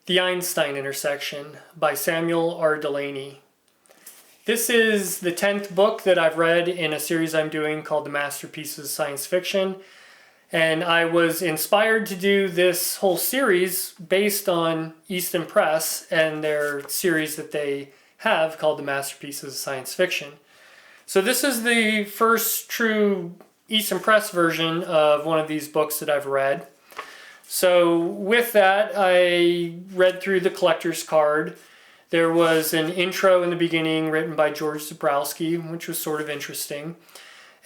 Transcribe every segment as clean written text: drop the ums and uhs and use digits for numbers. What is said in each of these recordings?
The Einstein Intersection by Samuel R. Delany. This is the 10th book that I've read in a series I'm doing called The Masterpieces of Science Fiction. And I was inspired to do this whole series based on Easton Press and their series that they have called The Masterpieces of Science Fiction. So this is the first true Easton Press version of one of these books that I've read. So with that, I read through the collector's card. There was an intro in the beginning written by George Zebrowski, which was sort of interesting.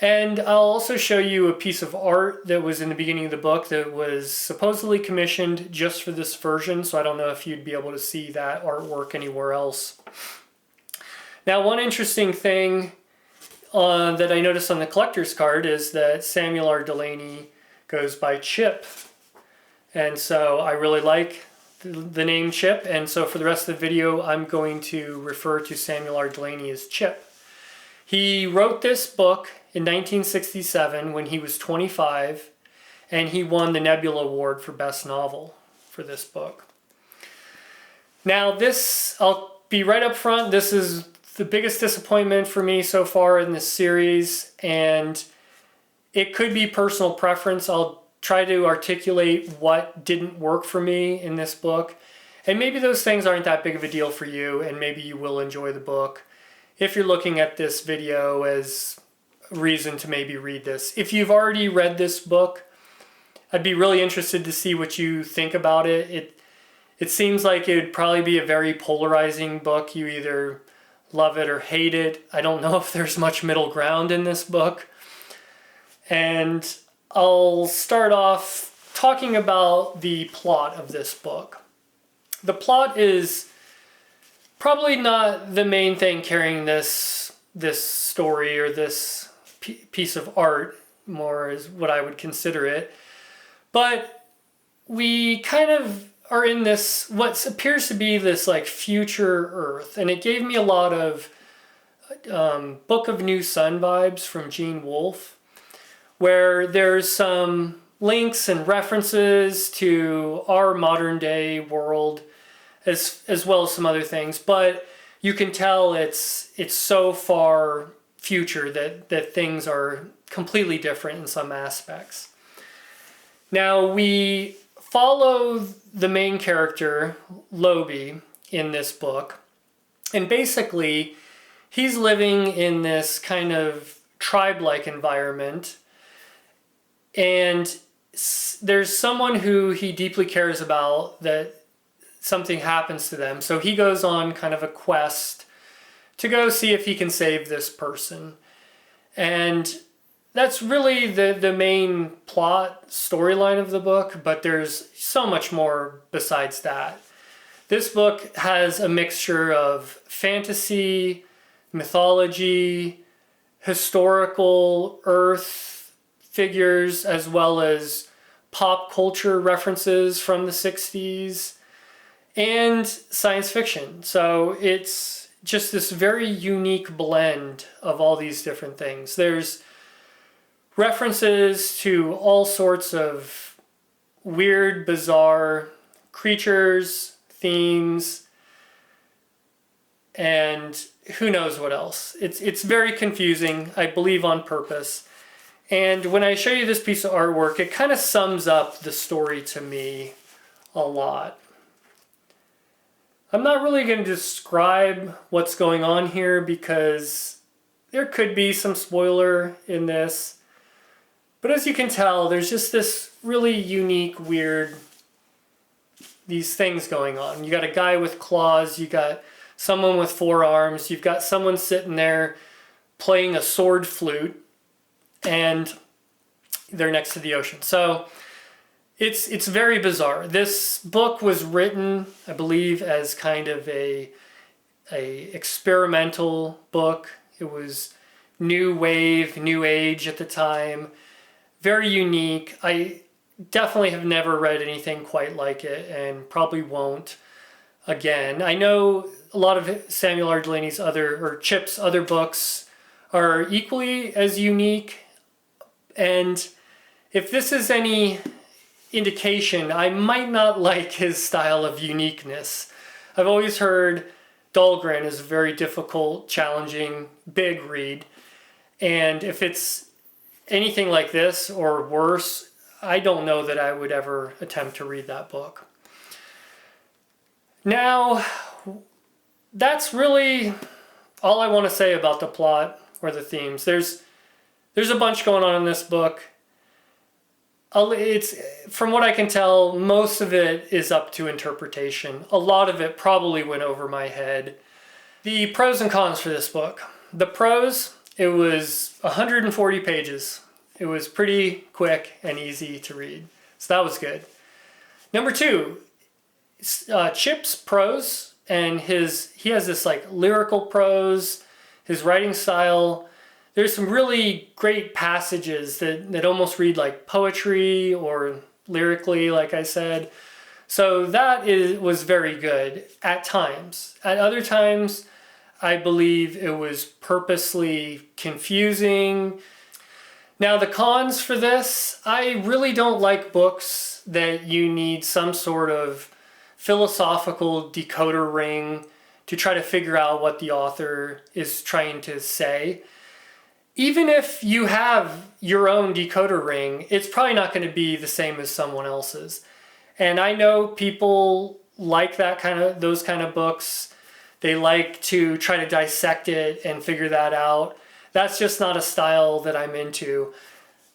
And I'll also show you a piece of art that was in the beginning of the book that was supposedly commissioned just for this version, so I don't know if you'd be able to see that artwork anywhere else. Now, one interesting thing that I noticed on the collector's card is that Samuel R. Delany goes by Chip. And so I really like the name Chip, and so for the rest of the video I'm going to refer to Samuel R. Delany as Chip. He wrote this book in 1967 when he was 25, and he won the Nebula Award for Best Novel for this book. Now this, I'll be right up front, this is the biggest disappointment for me so far in this series, and it could be personal preference. I'll try to articulate what didn't work for me in this book, and maybe those things aren't that big of a deal for you, and maybe you will enjoy the book if you're looking at this video as a reason to maybe read this. If you've already read this book, I'd be really interested to see what you think about it. It seems like it would probably be a very polarizing book. You either love it or hate it. I don't know if there's much middle ground in this book. And I'll start off talking about the plot of this book. The plot is probably not the main thing carrying this story or this piece of art, more is what I would consider it. But we kind of are in this, what appears to be this like future Earth. And it gave me a lot of Book of New Sun vibes from Gene Wolfe, where there's some links and references to our modern day world as well as some other things, but you can tell it's so far future that things are completely different in some aspects. Now we follow the main character, Lobi, in this book, and basically he's living in this kind of tribe-like environment. And there's someone who he deeply cares about that something happens to them. So he goes on kind of a quest to go see if he can save this person. And that's really the main plot storyline of the book, but there's so much more besides that. This book has a mixture of fantasy, mythology, historical Earth figures, as well as pop culture references from the 60s and science fiction. So it's just this very unique blend of all these different things. There's references to all sorts of weird, bizarre creatures, themes, and who knows what else. It's very confusing, I believe on purpose. And when I show you this piece of artwork, it kind of sums up the story to me a lot. I'm not really going to describe what's going on here because there could be some spoiler in this. But as you can tell, there's just this really unique, weird, these things going on. You got a guy with claws, you got someone with 4 arms, you've got someone sitting there playing a sword flute, and they're next to the ocean. So it's very bizarre. This book was written, I believe, as kind of a experimental book. It was new wave, new age at the time. Very unique. I definitely have never read anything quite like it and probably won't again. I know a lot of Samuel R. Delany's Chip's other books are equally as unique. And if this is any indication I might not like his style of uniqueness. I've always heard Dahlgren is a very difficult, challenging, big read. And if it's anything like this or worse, I don't know that I would ever attempt to read that book. Now, that's really all I want to say about the plot or the themes. There's a bunch going on in this book. It's, from what I can tell, most of it is up to interpretation. A lot of it probably went over my head. The pros and cons for this book. The pros, it was 140 pages. It was pretty quick and easy to read. So that was good. Number two, Chip's prose, and he has this like lyrical prose, his writing style. There's some really great passages that almost read like poetry or lyrically, like I said. So that was very good at times. At other times, I believe it was purposely confusing. Now the cons for this, I really don't like books that you need some sort of philosophical decoder ring to try to figure out what the author is trying to say. Even if you have your own decoder ring, it's probably not going to be the same as someone else's. And I know people like those kind of books. They like to try to dissect it and figure that out. That's just not a style that I'm into.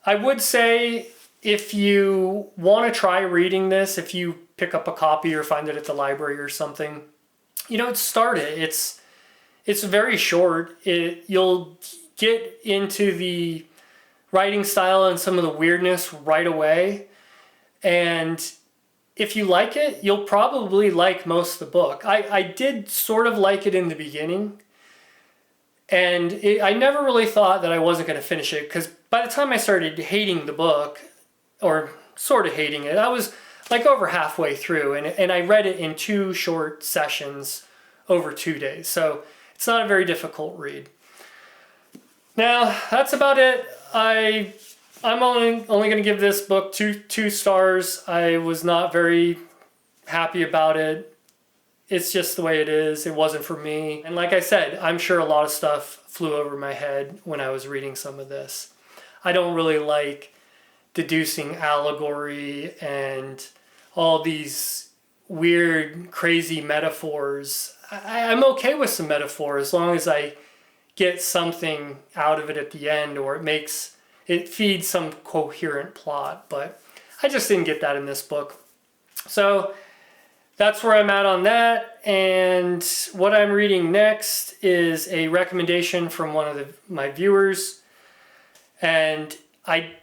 I would say if you want to try reading this, if you pick up a copy or find it at the library or something, start it. It's very short. You'll get into the writing style and some of the weirdness right away. And if you like it, you'll probably like most of the book. I did sort of like it in the beginning. And I never really thought that I wasn't going to finish it, because by the time I started hating the book, or sort of hating it, I was like over halfway through, and I read it in 2 short sessions over 2 days. So it's not a very difficult read. Now, that's about it. I'm only going to give this book two stars. I was not very happy about it. It's just the way it is. It wasn't for me. And like I said, I'm sure a lot of stuff flew over my head when I was reading some of this. I don't really like deducing allegory and all these weird, crazy metaphors. I'm okay with some metaphor as long as I get something out of it at the end, or it feeds some coherent plot. But I just didn't get that in this book. So that's where I'm at on that. And what I'm reading next is a recommendation from one of my viewers. And I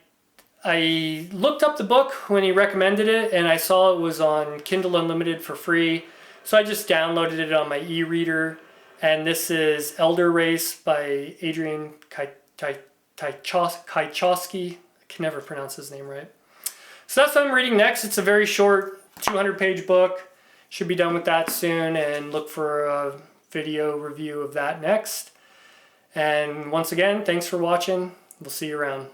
looked up the book when he recommended it, and I saw it was on Kindle Unlimited for free. So I just downloaded it on my e-reader. And this is Elder Race by Adrian Kajczowski. I can never pronounce his name right. So that's what I'm reading next. It's a very short 200-page book. Should be done with that soon, and look for a video review of that next. And once again, thanks for watching. We'll see you around.